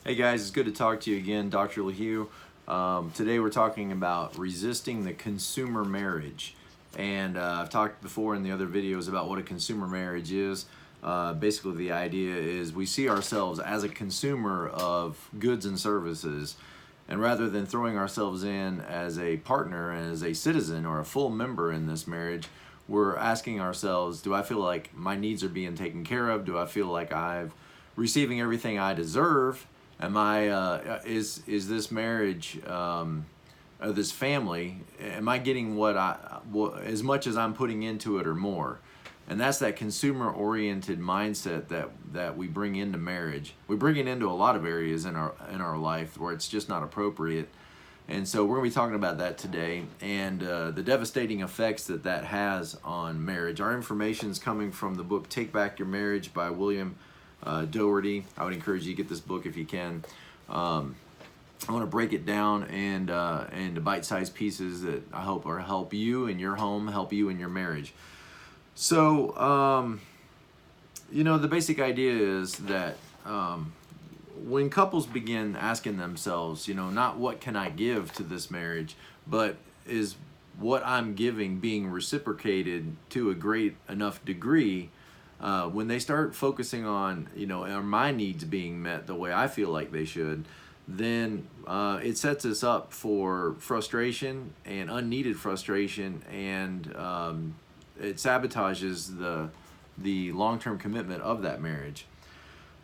Hey guys, it's good to talk to you again, Dr. LaHue. Today we're talking about resisting the consumer marriage. And I've talked before in the other videos about what a consumer marriage is. Basically the idea is we see ourselves as a consumer of goods and services. And rather than throwing ourselves in as a partner, as a citizen or a full member in this marriage, we're asking ourselves, do I feel like my needs are being taken care of? Do I feel like I'm receiving everything I deserve? Am I is this marriage this family? Am I getting what as much as I'm putting into it or more? And that's that consumer-oriented mindset that we bring into marriage. We bring it into a lot of areas in our life where it's just not appropriate. And so we're going to be talking about that today and the devastating effects that has on marriage. Our information is coming from the book Take Back Your Marriage by William Doherty. I would encourage you to get this book if you can. I want to break it down into bite-sized pieces that I hope are help you in your home, help you in your marriage. So, the basic idea is that when couples begin asking themselves, not what can I give to this marriage, but is what I'm giving being reciprocated to a great enough degree. When they start focusing on, are my needs being met the way I feel like they should, then it sets us up for frustration and unneeded frustration, and it sabotages the long-term commitment of that marriage.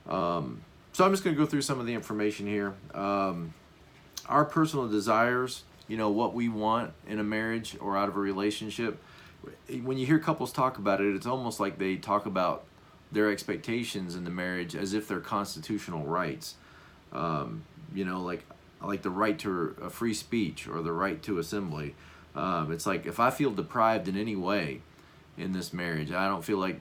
So I'm just going to go through some of the information here. Our personal desires, what we want in a marriage or out of a relationship. When you hear couples talk about it, it's almost like they talk about their expectations in the marriage as if they're constitutional rights. Like the right to a free speech or the right to assembly. It's like if I feel deprived in any way in this marriage, I don't feel like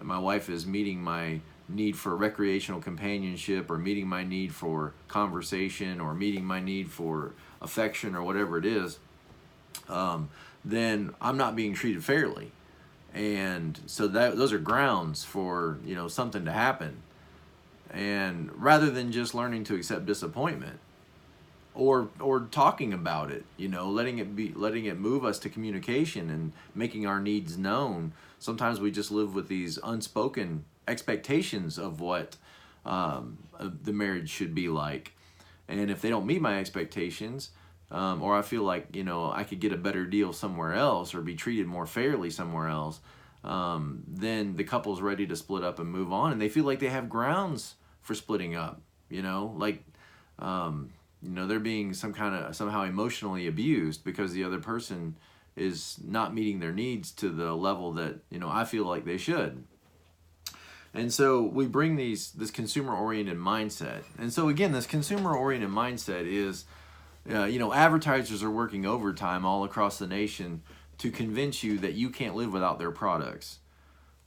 my wife is meeting my need for recreational companionship or meeting my need for conversation or meeting my need for affection or whatever it is. Then I'm not being treated fairly. And so those are grounds for, something to happen. And rather than just learning to accept disappointment or talking about it, letting it move us to communication and making our needs known, sometimes we just live with these unspoken expectations of what the marriage should be like. And if they don't meet my expectations, or I feel like, I could get a better deal somewhere else or be treated more fairly somewhere else, then the couple's ready to split up and move on. And they feel like they have grounds for splitting up, they're being somehow emotionally abused because the other person is not meeting their needs to the level that, I feel like they should. And so we bring this consumer-oriented mindset. And so again, this consumer-oriented mindset is, advertisers are working overtime all across the nation to convince you that you can't live without their products.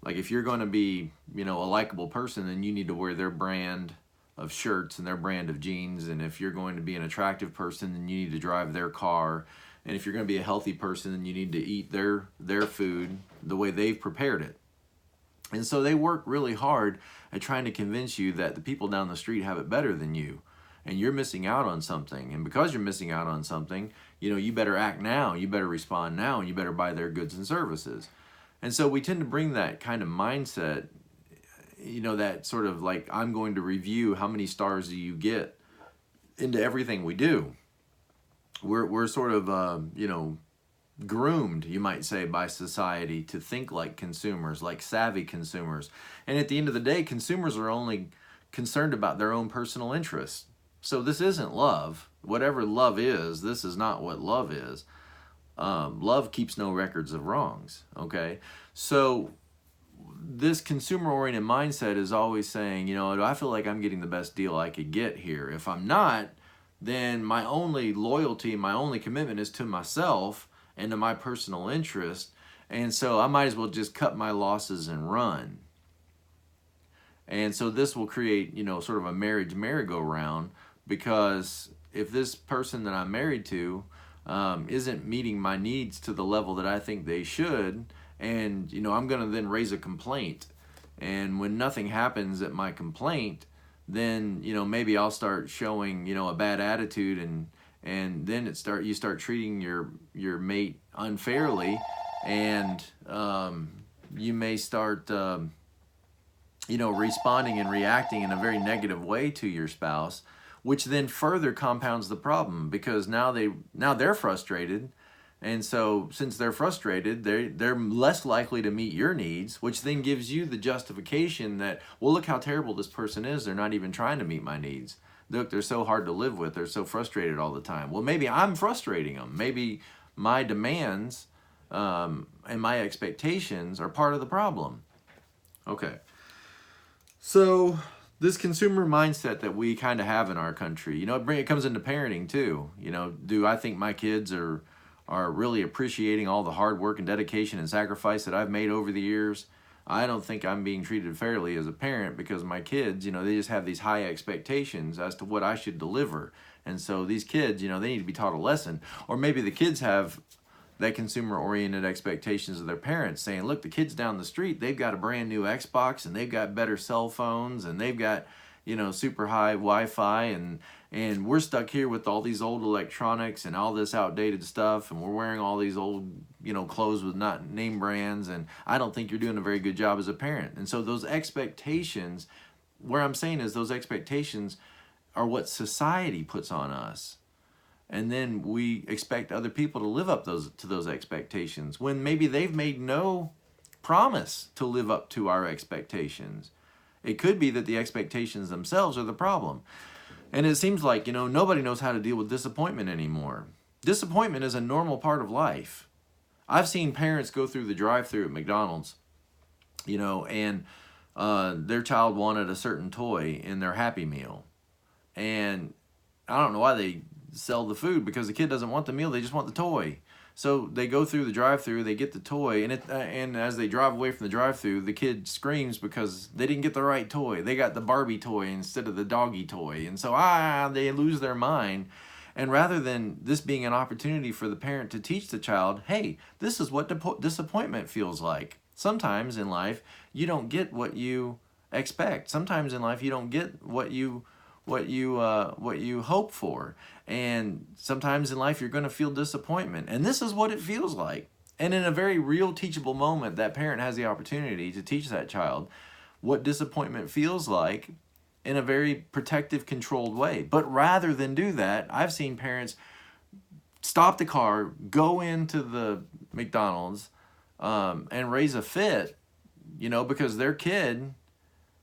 Like if you're going to be, a likable person, then you need to wear their brand of shirts and their brand of jeans. And if you're going to be an attractive person, then you need to drive their car. And if you're going to be a healthy person, then you need to eat their food the way they've prepared it. And so they work really hard at trying to convince you that the people down the street have it better than you. And you're missing out on something. And because you're missing out on something, you better act now, you better respond now, and you better buy their goods and services. And so we tend to bring that kind of mindset, that sort of like, I'm going to review how many stars do you get into everything we do. We're sort of, groomed, you might say, by society to think like consumers, like savvy consumers. And at the end of the day, consumers are only concerned about their own personal interests. So this isn't love. Whatever love is, this is not what love is. Love keeps no records of wrongs, okay? So this consumer-oriented mindset is always saying, do I feel like I'm getting the best deal I could get here? If I'm not, then my only loyalty, my only commitment is to myself and to my personal interest. And so I might as well just cut my losses and run. And so this will create, sort of a marriage merry-go-round, because if this person that I'm married to isn't meeting my needs to the level that I think they should, and I'm going to then raise a complaint, and when nothing happens at my complaint, then, you know, maybe I'll start showing, you know, a bad attitude, and then you start treating your mate unfairly, and you may start you know, responding and reacting in a very negative way to your spouse, which then further compounds the problem, because now they're frustrated. And so since they're frustrated, they're less likely to meet your needs, which then gives you the justification that, well, look how terrible this person is. They're not even trying to meet my needs. Look, they're so hard to live with. They're so frustrated all the time. Well, maybe I'm frustrating them. Maybe my demands and my expectations are part of the problem. Okay. So this consumer mindset that we kind of have in our country, you know, it comes into parenting too. You know, do I think my kids are really appreciating all the hard work and dedication and sacrifice that I've made over the years? I don't think I'm being treated fairly as a parent, because my kids, you know, they just have these high expectations as to what I should deliver. And so these kids, you know, they need to be taught a lesson. Or maybe the kids have that consumer-oriented expectations of their parents, saying, look, the kids down the street, they've got a brand new Xbox, and they've got better cell phones, and they've got, you know, super high Wi-Fi, and we're stuck here with all these old electronics and all this outdated stuff, and we're wearing all these old, you know, clothes with not name brands, and I don't think you're doing a very good job as a parent. And so those expectations, where I'm saying is those expectations are what society puts on us. And then we expect other people to live up to those expectations, when maybe they've made no promise to live up to our expectations. It could be that the expectations themselves are the problem. And it seems like, you know, nobody knows how to deal with disappointment anymore. Disappointment is a normal part of life. I've seen parents go through the drive-thru at McDonald's, you know, and their child wanted a certain toy in their Happy Meal. And I don't know why they sell the food, because the kid doesn't want the meal, they just want the toy. So they go through the drive-thru, they get the toy, and as they drive away from the drive-thru, the kid screams because they didn't get the right toy. They got the Barbie toy instead of the doggy toy, and so they lose their mind. And rather than this being an opportunity for the parent to teach the child, hey, this is what disappointment feels like. Sometimes in life you don't get what you expect. Sometimes in life you don't get what you hope for. And sometimes in life you're going to feel disappointment. And this is what it feels like. And in a very real teachable moment, that parent has the opportunity to teach that child what disappointment feels like in a very protective, controlled way. But rather than do that, I've seen parents stop the car, go into the McDonald's, and raise a fit, you know, because their kid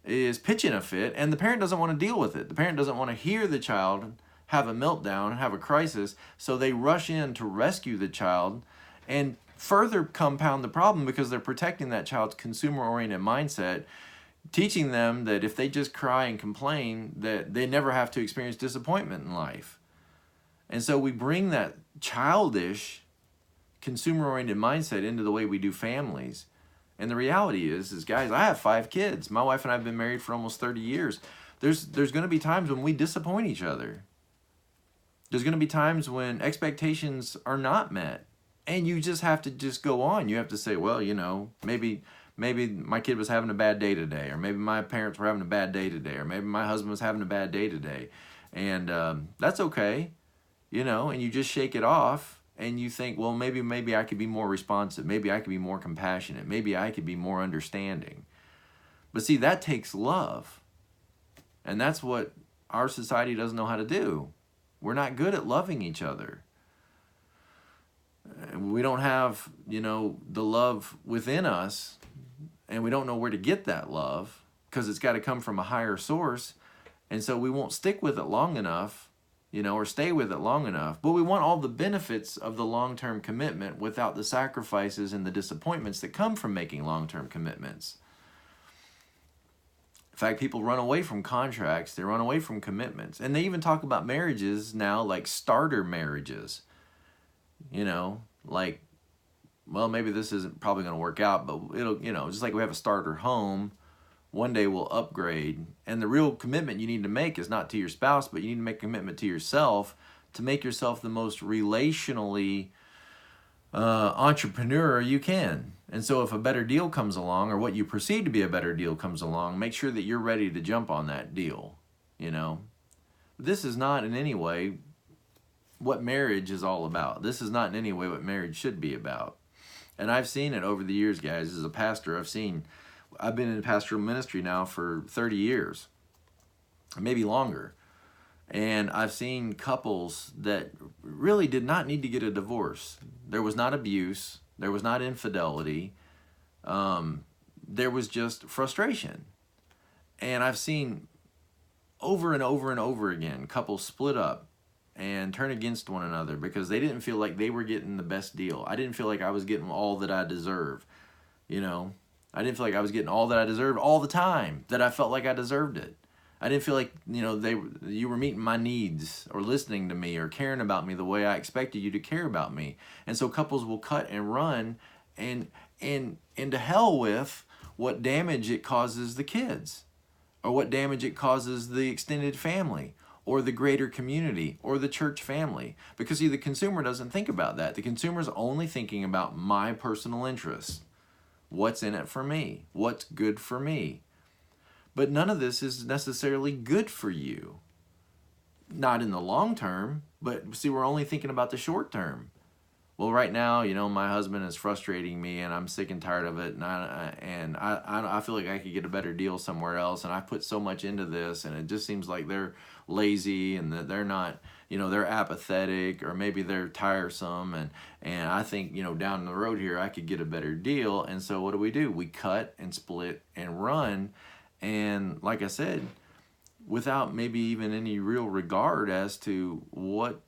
is pitching a fit, and the parent doesn't want to deal with it. The parent doesn't want to hear the child have a meltdown, have a crisis, so they rush in to rescue the child and further compound the problem, because they're protecting that child's consumer-oriented mindset, teaching them that if they just cry and complain, that they never have to experience disappointment in life. And so we bring that childish, consumer-oriented mindset into the way we do families. And the reality is guys, I have 5 kids. My wife and I have been married for almost 30 years. There's going to be times when we disappoint each other. There's going to be times when expectations are not met. And you just have to just go on. You have to say, well, you know, maybe my kid was having a bad day today, or maybe my parents were having a bad day today, or maybe my husband was having a bad day today. And that's okay, you know, and you just shake it off. And you think, well, maybe I could be more responsive. Maybe I could be more compassionate. Maybe I could be more understanding. But see, that takes love. And that's what our society doesn't know how to do. We're not good at loving each other. We don't have, you know, the love within us, and we don't know where to get that love, because it's got to come from a higher source. And so we won't stick with it long enough, you know, or stay with it long enough. But we want all the benefits of the long-term commitment without the sacrifices and the disappointments that come from making long-term commitments. In fact, people run away from contracts, they run away from commitments. And they even talk about marriages now like starter marriages. You know, like, well, maybe this isn't probably going to work out, but it'll, you know, just like we have a starter home, one day we'll upgrade. And the real commitment you need to make is not to your spouse, but you need to make a commitment to yourself, to make yourself the most relationally entrepreneur you can. And so if a better deal comes along, or what you perceive to be a better deal comes along, make sure that you're ready to jump on that deal. you know. This is not in any way what marriage is all about. This is not in any way what marriage should be about. And I've seen it over the years, guys. As a pastor, I've been in pastoral ministry now for 30 years, maybe longer. And I've seen couples that really did not need to get a divorce. There was not abuse. There was not infidelity. There was just frustration. And I've seen over and over and over again couples split up and turn against one another because they didn't feel like they were getting the best deal. I didn't feel like I was getting all that I deserve. You know, I didn't feel like I was getting all that I deserved all the time, that I felt like I deserved it. I didn't feel like, you know, you were meeting my needs or listening to me or caring about me the way I expected you to care about me. And so couples will cut and run and to hell with what damage it causes the kids, or what damage it causes the extended family or the greater community or the church family. Because see, the consumer doesn't think about that. The consumer's only thinking about my personal interests. What's in it for me? What's good for me? But none of this is necessarily good for you. Not in the long term, but see, we're only thinking about the short term. Well, right now, you know, my husband is frustrating me and I'm sick and tired of it. And I feel like I could get a better deal somewhere else. And I put so much into this and it just seems like they're lazy and that they're not, you know, they're apathetic, or maybe they're tiresome. And I think, you know, down the road here, I could get a better deal. And so what do? We cut and split and run. And like I said, without maybe even any real regard as to what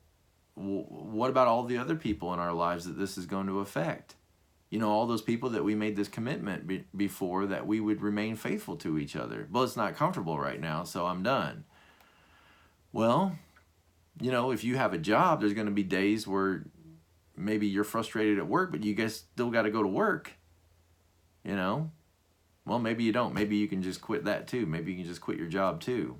about all the other people in our lives that this is going to affect? You know, all those people that we made this commitment before that we would remain faithful to each other. Well, it's not comfortable right now, so I'm done. Well, you know, if you have a job, there's going to be days where maybe you're frustrated at work, but you guys still got to go to work, you know. Well, maybe you don't. Maybe you can just quit that too. Maybe you can just quit your job too.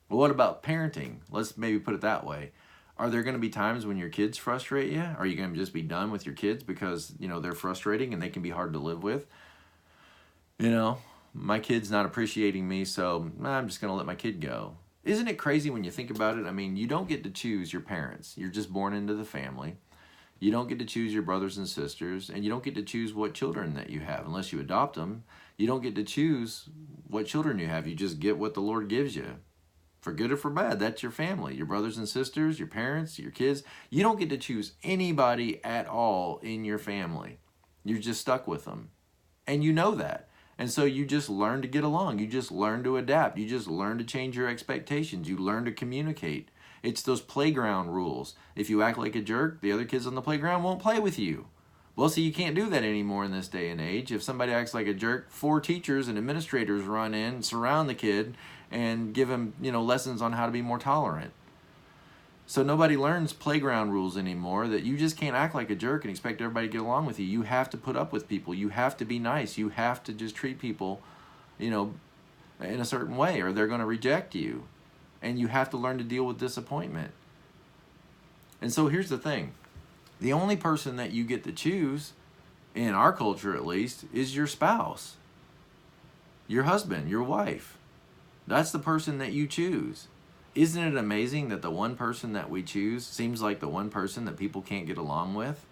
Well, what about parenting? Let's maybe put it that way. Are there going to be times when your kids frustrate you? Are you going to just be done with your kids because, you know, they're frustrating and they can be hard to live with? You know, my kid's not appreciating me, so I'm just going to let my kid go. Isn't it crazy when you think about it? I mean, you don't get to choose your parents. You're just born into the family. You don't get to choose your brothers and sisters, and you don't get to choose what children that you have unless you adopt them. You don't get to choose what children you have. You just get what the Lord gives you. For good or for bad, that's your family, your brothers and sisters, your parents, your kids. You don't get to choose anybody at all in your family. You're just stuck with them. And you know that. And so you just learn to get along. You just learn to adapt. You just learn to change your expectations. You learn to communicate. It's those playground rules. If you act like a jerk, the other kids on the playground won't play with you. Well, see, you can't do that anymore in this day and age. If somebody acts like a jerk, 4 teachers and administrators run in, surround the kid, and give him, you know, lessons on how to be more tolerant. So nobody learns playground rules anymore, that you just can't act like a jerk and expect everybody to get along with you. You have to put up with people. You have to be nice. You have to just treat people, you know, in a certain way, or they're going to reject you. And you have to learn to deal with disappointment. And so here's the thing. The only person that you get to choose, in our culture at least, is your spouse, your husband, your wife. That's the person that you choose. Isn't it amazing that the one person that we choose seems like the one person that people can't get along with?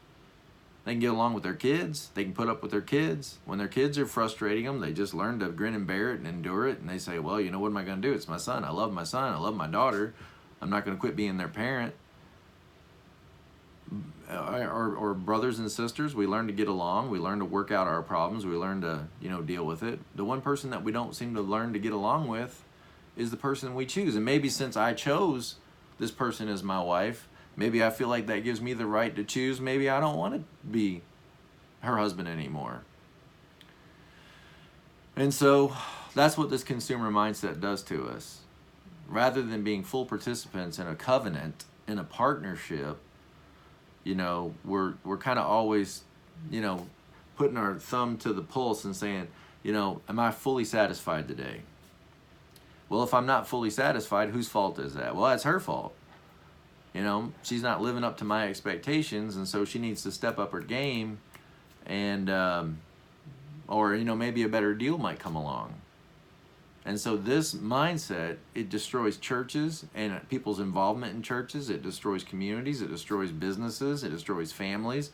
They can get along with their kids. They can put up with their kids. When their kids are frustrating them, they just learn to grin and bear it and endure it. And they say, well, you know, what am I going to do? It's my son. I love my son. I love my daughter. I'm not going to quit being their parent. Or brothers and sisters, we learn to get along. We learn to work out our problems. We learn to, you know, deal with it. The one person that we don't seem to learn to get along with is the person we choose. And maybe since I chose this person as my wife, maybe I feel like that gives me the right to choose. Maybe I don't want to be her husband anymore. And so that's what this consumer mindset does to us. Rather than being full participants in a covenant, in a partnership, you know, we're kind of always, you know, putting our thumb to the pulse and saying, you know, am I fully satisfied today? Well, if I'm not fully satisfied, whose fault is that? Well, that's her fault. You know, she's not living up to my expectations, and so she needs to step up her game, and or, you know, maybe a better deal might come along. And so this mindset, it destroys churches and people's involvement in churches. It destroys communities. It destroys businesses. It destroys families.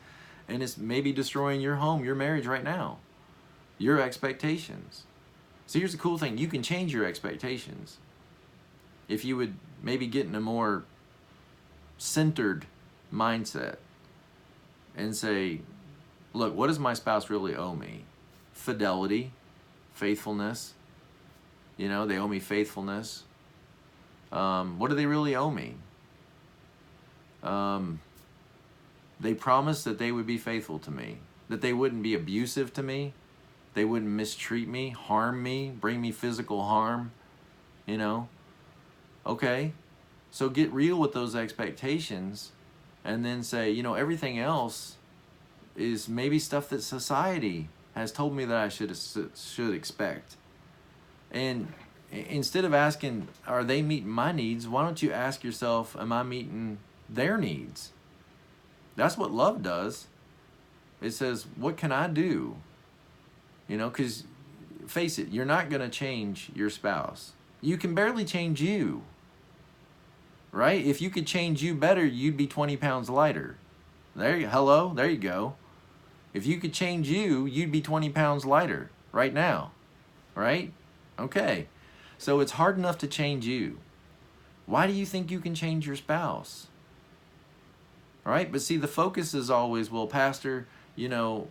And it's maybe destroying your home, your marriage right now, your expectations. So here's the cool thing. You can change your expectations. If you would maybe get in a more centered mindset and say, look, what does my spouse really owe me? Fidelity, faithfulness. You know, they owe me faithfulness. What do they really owe me? They promised that they would be faithful to me, that they wouldn't be abusive to me, they wouldn't mistreat me, harm me, bring me physical harm, you know. Okay, so get real with those expectations and then say, you know, everything else is maybe stuff that society has told me that I should expect. And instead of asking, are they meeting my needs, why don't you ask yourself, am I meeting their needs? That's what love does. It says, what can I do? You know, because face it, you're not going to change your spouse. You can barely change you. Right? If you could change you better, you'd be 20 pounds lighter. There you go. If you could change you, you'd be 20 pounds lighter right now. Right? Okay. So it's hard enough to change you. Why do you think you can change your spouse? All right? But see, the focus is always, well, Pastor, you know,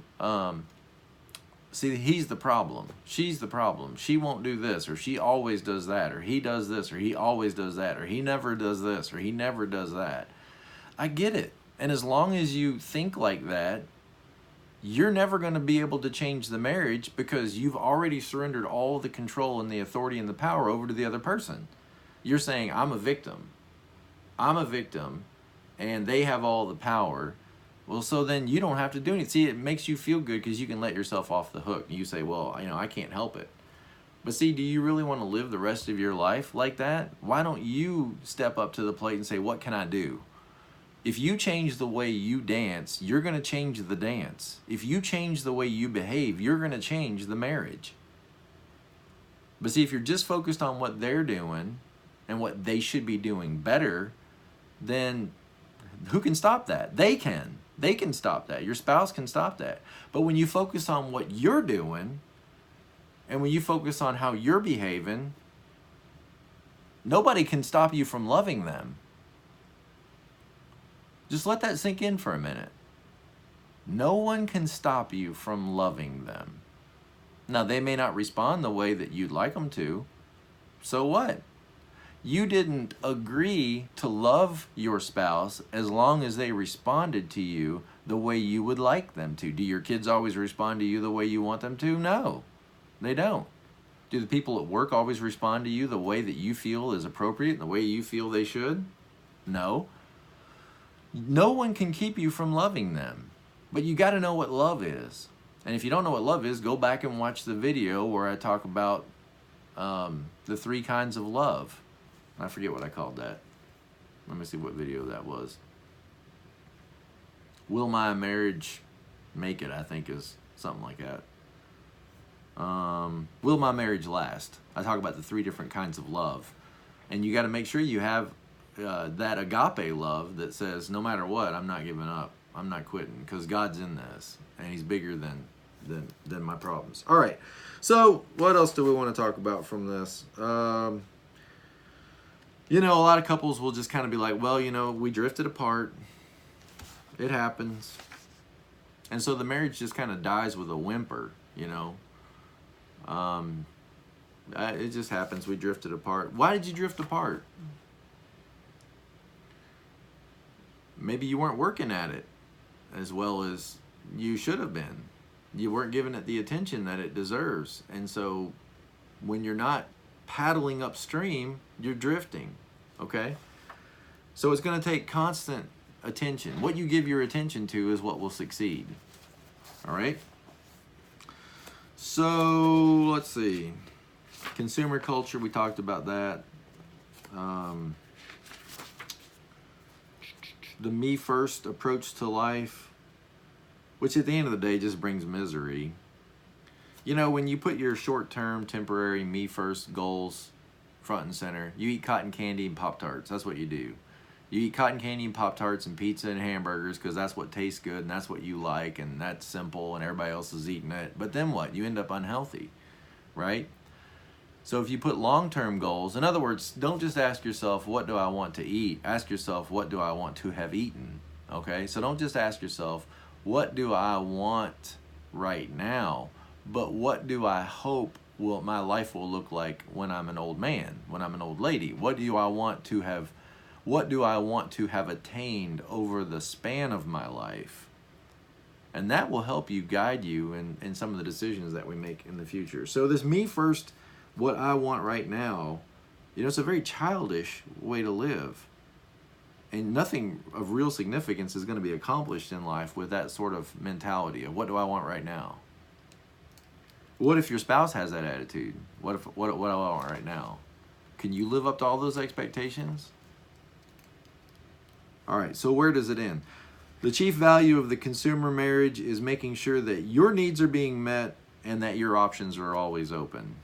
see, he's the problem. She's the problem. She won't do this, or she always does that, or he does this, or he always does that, or he never does this, or he never does that. I get it. And as long as you think like that, you're never going to be able to change the marriage because you've already surrendered all the control and the authority and the power over to the other person. You're saying, I'm a victim. I'm a victim, and they have all the power. Well, so then you don't have to do anything. See, it makes you feel good because you can let yourself off the hook. You say, well, you know, I can't help it. But see, do you really want to live the rest of your life like that? Why don't you step up to the plate and say, what can I do? If you change the way you dance, you're going to change the dance. If you change the way you behave, you're going to change the marriage. But see, if you're just focused on what they're doing and what they should be doing better, then who can stop that? They can. They can stop that. Your spouse can stop that. But when you focus on what you're doing, and when you focus on how you're behaving, nobody can stop you from loving them. Just let that sink in for a minute. No one can stop you from loving them. Now, they may not respond the way that you'd like them to. So what? You didn't agree to love your spouse as long as they responded to you the way you would like them to. Do your kids always respond to you the way you want them to? No, they don't. Do the people at work always respond to you the way that you feel is appropriate, the way you feel they should? No. No one can keep you from loving them, but you got to know what love is. And if you don't know what love is, go back and watch the video where I talk about the 3 kinds of love. I forget what I called that. Let me see what video that was. Will my marriage make it? I think is something like that. Will my marriage last? I talk about the 3 different kinds of love. And you got to make sure you have that agape love that says, no matter what, I'm not giving up. I'm not quitting because God's in this and he's bigger than my problems. All right. So what else do we want to talk about from this? You know, a lot of couples will just kind of be like, well, you know, we drifted apart. It happens. And so the marriage just kind of dies with a whimper, you know. It just happens. We drifted apart. Why did you drift apart? Maybe you weren't working at it as well as you should have been. You weren't giving it the attention that it deserves. And so when you're not paddling upstream, you're drifting, okay? So it's going to take constant attention. What you give your attention to is what will succeed, all right? So let's see. Consumer culture, we talked about that. The me first approach to life, which at the end of the day just brings misery. You know, when you put your short-term, temporary, me-first goals front and center, you eat cotton candy and Pop-Tarts. That's what you do. You eat cotton candy and Pop-Tarts and pizza and hamburgers because that's what tastes good and that's what you like and that's simple and everybody else is eating it. But then what? You end up unhealthy, right? So if you put long-term goals, in other words, don't just ask yourself, what do I want to eat? Ask yourself, what do I want to have eaten? Okay? So don't just ask yourself, what do I want right now? But what do I hope my life will look like when I'm an old man, when I'm an old lady? What do I want to have attained over the span of my life? And that will help you guide you in some of the decisions that we make in the future. So this me first, what I want right now, you know, it's a very childish way to live. And nothing of real significance is going to be accomplished in life with that sort of mentality of what do I want right now? What if your spouse has that attitude? What do I want right now? Can you live up to all those expectations? All right, so where does it end? The chief value of the consumer marriage is making sure that your needs are being met and that your options are always open.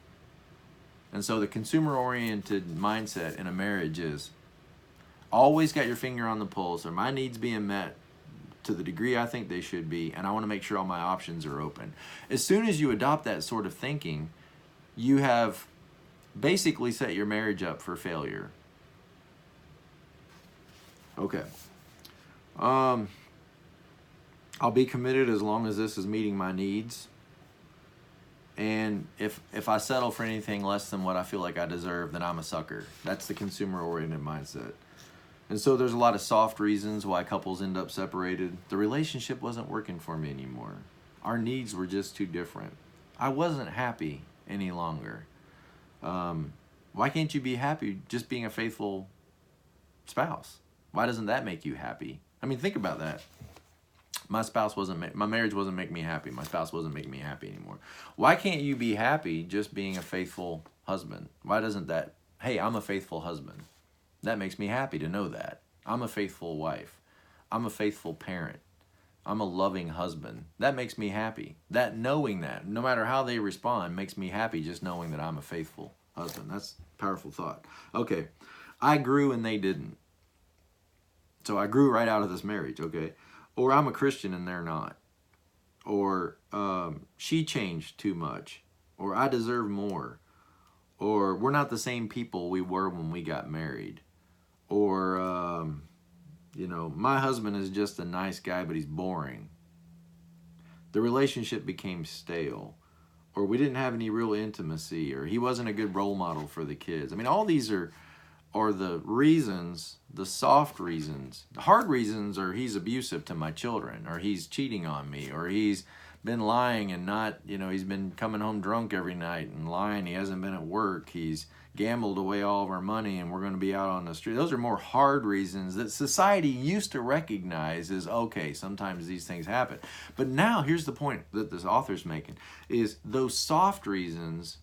And so the consumer-oriented mindset in a marriage is always got your finger on the pulse. Are my needs being met to the degree I think they should be? And I want to make sure all my options are open. As soon as you adopt that sort of thinking, you have basically set your marriage up for failure. Okay. I'll be committed as long as this is meeting my needs. And if I settle for anything less than what I feel like I deserve, then I'm a sucker. That's the consumer-oriented mindset. And so there's a lot of soft reasons why couples end up separated. The relationship wasn't working for me anymore. Our needs were just too different. I wasn't happy any longer. Why can't you be happy just being a faithful spouse? Why doesn't that make you happy? I mean, think about that. My marriage wasn't making me happy. My spouse wasn't making me happy anymore. Why can't you be happy just being a faithful husband? Why doesn't that, hey, I'm a faithful husband. That makes me happy to know that. I'm a faithful wife. I'm a faithful parent. I'm a loving husband. That makes me happy. That knowing that, no matter how they respond, makes me happy just knowing that I'm a faithful husband. That's a powerful thought. Okay, I grew and they didn't. So I grew right out of this marriage, okay? Or I'm a Christian and they're not. Or she changed too much. Or I deserve more. Or we're not the same people we were when we got married. Or, you know, my husband is just a nice guy, but he's boring. The relationship became stale. Or we didn't have any real intimacy. Or he wasn't a good role model for the kids. I mean, all these are the reasons, the soft reasons. The hard reasons are he's abusive to my children, or he's cheating on me, or he's been lying and not, you know, he's been coming home drunk every night and lying. He hasn't been at work. He's gambled away all of our money and we're going to be out on the street. Those are more hard reasons that society used to recognize as, okay, sometimes these things happen. But now here's the point that this author's making, is those soft reasons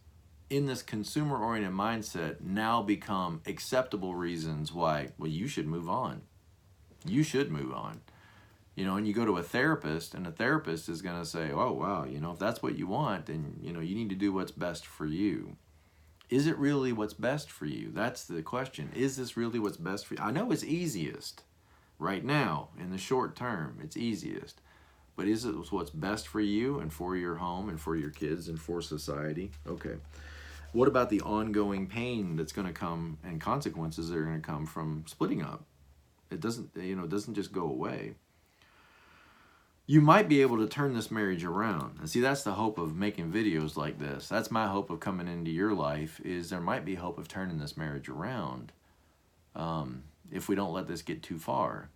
in this consumer-oriented mindset now become acceptable reasons why, well, you should move on. You should move on. You know, and you go to a therapist, and the therapist is going to say, oh, wow, you know, if that's what you want, then, you know, you need to do what's best for you. Is it really what's best for you? That's the question. Is this really what's best for you? I know it's easiest right now, in the short term, it's easiest. But is it what's best for you and for your home and for your kids and for society? Okay. What about the ongoing pain that's going to come and consequences that are going to come from splitting up? It doesn't, you know, it doesn't just go away. You might be able to turn this marriage around. And see, that's the hope of making videos like this. That's my hope of coming into your life, is there might be hope of turning this marriage around if we don't let this get too far.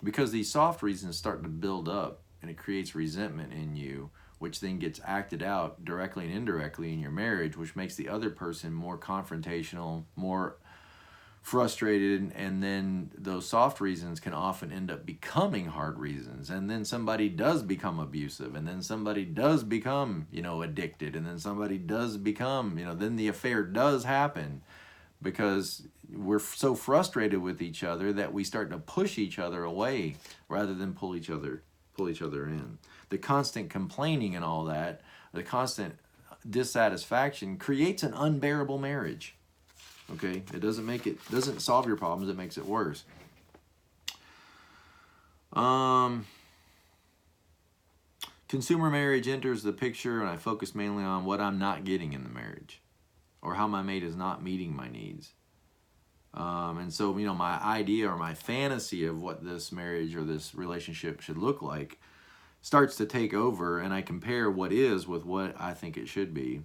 Because these soft reasons start to build up and it creates resentment in you, which then gets acted out directly and indirectly in your marriage, which makes the other person more confrontational, more frustrated, and then those soft reasons can often end up becoming hard reasons, and then somebody does become abusive, and then somebody does become, you know, addicted, and then somebody does become, you know, then the affair does happen because we're so frustrated with each other that we start to push each other away rather than pull each other in. The constant complaining and all that, the constant dissatisfaction creates an unbearable marriage. Okay, it doesn't solve your problems, it makes it worse. Consumer marriage enters the picture, and I focus mainly on what I'm not getting in the marriage, or how my mate is not meeting my needs. And so, my idea or my fantasy of what this marriage or this relationship should look like starts to take over, and I compare what is with what I think it should be.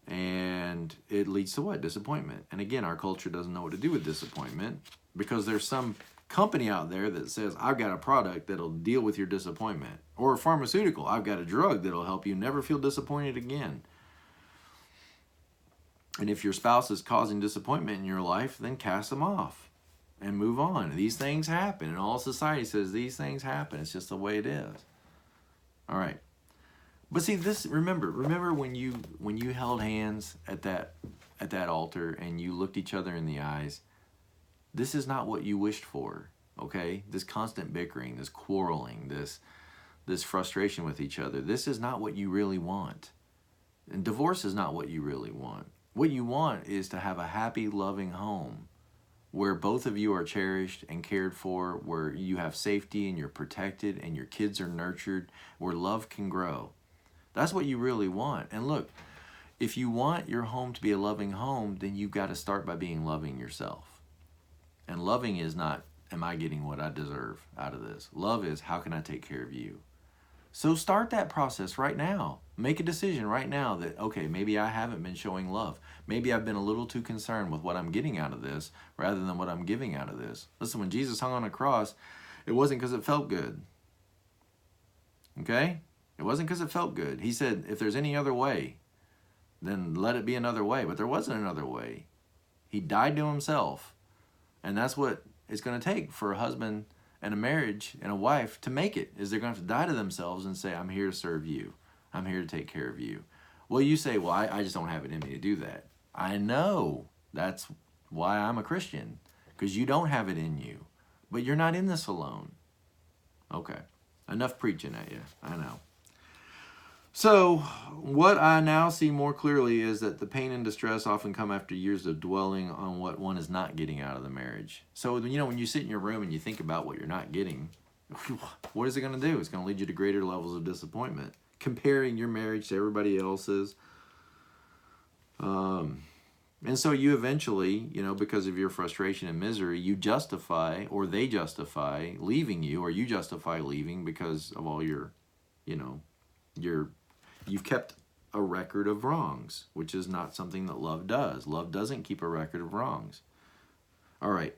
And it leads to what? Disappointment. And again, our culture doesn't know what to do with disappointment, because there's some company out there that says, I've got a product that'll deal with your disappointment. Or a pharmaceutical, I've got a drug that'll help you never feel disappointed again. And if your spouse is causing disappointment in your life, then cast them off and move on. These things happen, and all society says these things happen. It's just the way it is. All right. But see, remember when you held hands at that altar and you looked each other in the eyes, this is not what you wished for, okay? This constant bickering, this quarreling, this frustration with each other, this is not what you really want. And divorce is not what you really want. What you want is to have a happy, loving home where both of you are cherished and cared for, where you have safety and you're protected and your kids are nurtured, where love can grow. That's what you really want. And look, if you want your home to be a loving home, then you've got to start by being loving yourself. And loving is not, am I getting what I deserve out of this? Love is, how can I take care of you? So start that process right now. Make a decision right now that, okay, maybe I haven't been showing love. Maybe I've been a little too concerned with what I'm getting out of this rather than what I'm giving out of this. Listen, when Jesus hung on a cross, it wasn't because it felt good. Okay? It wasn't because it felt good. He said, if there's any other way, then let it be another way. But there wasn't another way. He died to himself. And that's what it's going to take for a husband and a marriage and a wife to make it, is they're going to have to die to themselves and say, I'm here to serve you. I'm here to take care of you. Well, you say, well, I just don't have it in me to do that. I know. That's why I'm a Christian, because you don't have it in you. But you're not in this alone. Okay. Enough preaching at you. I know. So what I now see more clearly is that the pain and distress often come after years of dwelling on what one is not getting out of the marriage. So, when you sit in your room and you think about what you're not getting, what is it going to do? It's going to lead you to greater levels of disappointment, comparing your marriage to everybody else's. And so you eventually, because of your frustration and misery, you justify, or they justify leaving you, or you justify leaving because of all your, you've kept a record of wrongs, which is not something that love does. Love doesn't keep a record of wrongs. All right.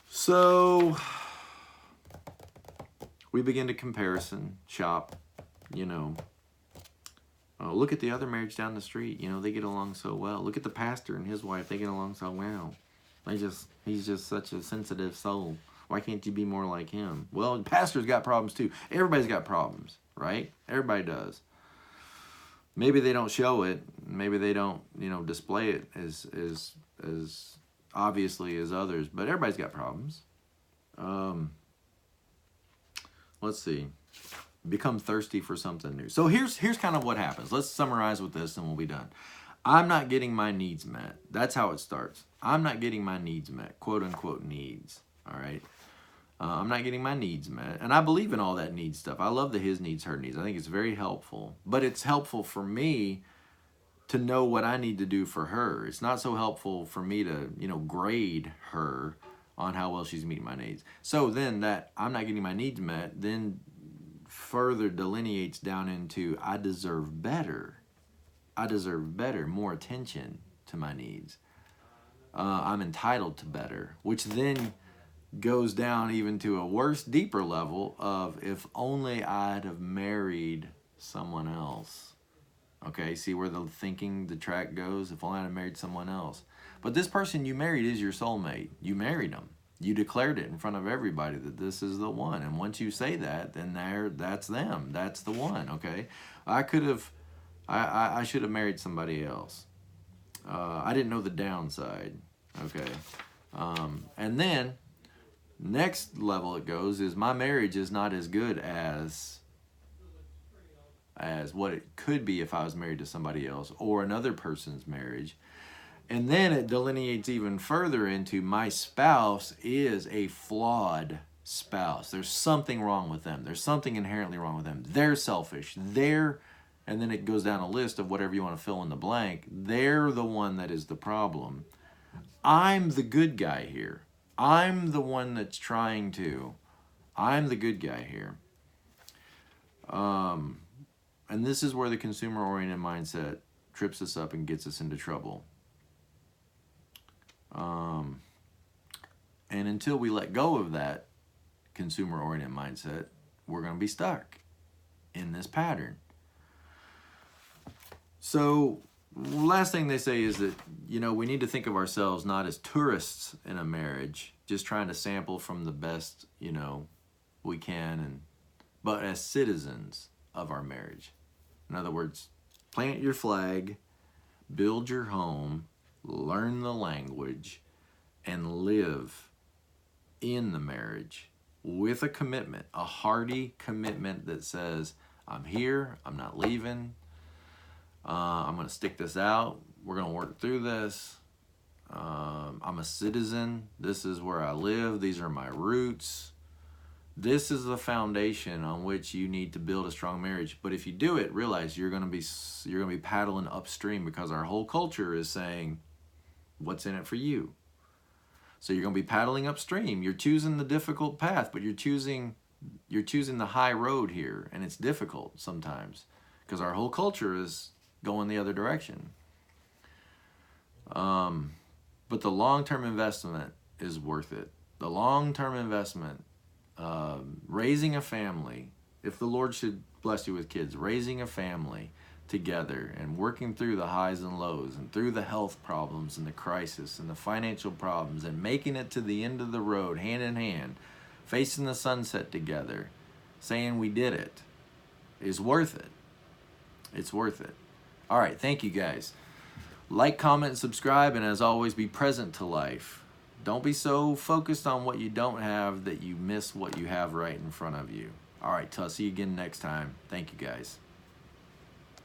So we begin to comparison shop, look at the other marriage down the street. They get along so well. Look at the pastor and his wife. They get along so well. He's just such a sensitive soul. Why can't you be more like him? Well, the pastor's got problems too. Everybody's got problems, right? Everybody does. Maybe they don't show it. Maybe they don't, display it as obviously as others. But everybody's got problems. Let's see. Become thirsty for something new. So here's kind of what happens. Let's summarize with this and we'll be done. I'm not getting my needs met. That's how it starts. I'm not getting my needs met. Quote unquote needs. All right. I'm not getting my needs met. And I believe in all that needs stuff. I love the his needs, her needs. I think it's very helpful. But it's helpful for me to know what I need to do for her. It's not so helpful for me to, grade her on how well she's meeting my needs. So then that I'm not getting my needs met then further delineates down into I deserve better. I deserve better, more attention to my needs. I'm entitled to better, which then goes down even to a worse, deeper level of if only I'd have married someone else. Okay, see where the track goes? If only I'd have married someone else. But this person you married is your soulmate. You married them. You declared it in front of everybody that this is the one. And once you say that, then that's them. That's the one, okay? I should have married somebody else. I didn't know the downside, okay? And then next level it goes is my marriage is not as good as as what it could be if I was married to somebody else or another person's marriage. And then it delineates even further into my spouse is a flawed spouse. There's something wrong with them. There's something inherently wrong with them. They're selfish. And then it goes down a list of whatever you want to fill in the blank. They're the one that is the problem. I'm the good guy here. I'm the one that's I'm the good guy here. And this is where the consumer-oriented mindset trips us up and gets us into trouble. And until we let go of that consumer-oriented mindset, we're going to be stuck in this pattern. So last thing they say is that, we need to think of ourselves not as tourists in a marriage, just trying to sample from the best, we can, but as citizens of our marriage. In other words, plant your flag, build your home, learn the language, and live in the marriage with a commitment, a hearty commitment that says, I'm here, I'm not leaving, I'm going to stick this out, we're going to work through this, I'm a citizen, this is where I live, these are my roots. This is the foundation on which you need to build a strong marriage. But if you do it, realize you're going to be paddling upstream, because our whole culture is saying, what's in it for you? So you're going to be paddling upstream. You're choosing the difficult path, but you're choosing the high road here, and it's difficult sometimes because our whole culture is going the other direction. But the long-term investment is worth it. The long-term investment, raising a family, if the Lord should bless you with kids, raising a family together and working through the highs and lows and through the health problems and the crisis and the financial problems and making it to the end of the road hand in hand, facing the sunset together, saying we did it, is worth it. It's worth it. All right, thank you guys. Like, comment, and subscribe, and as always, be present to life. Don't be so focused on what you don't have that you miss what you have right in front of you. All right, till I see you again next time. Thank you guys.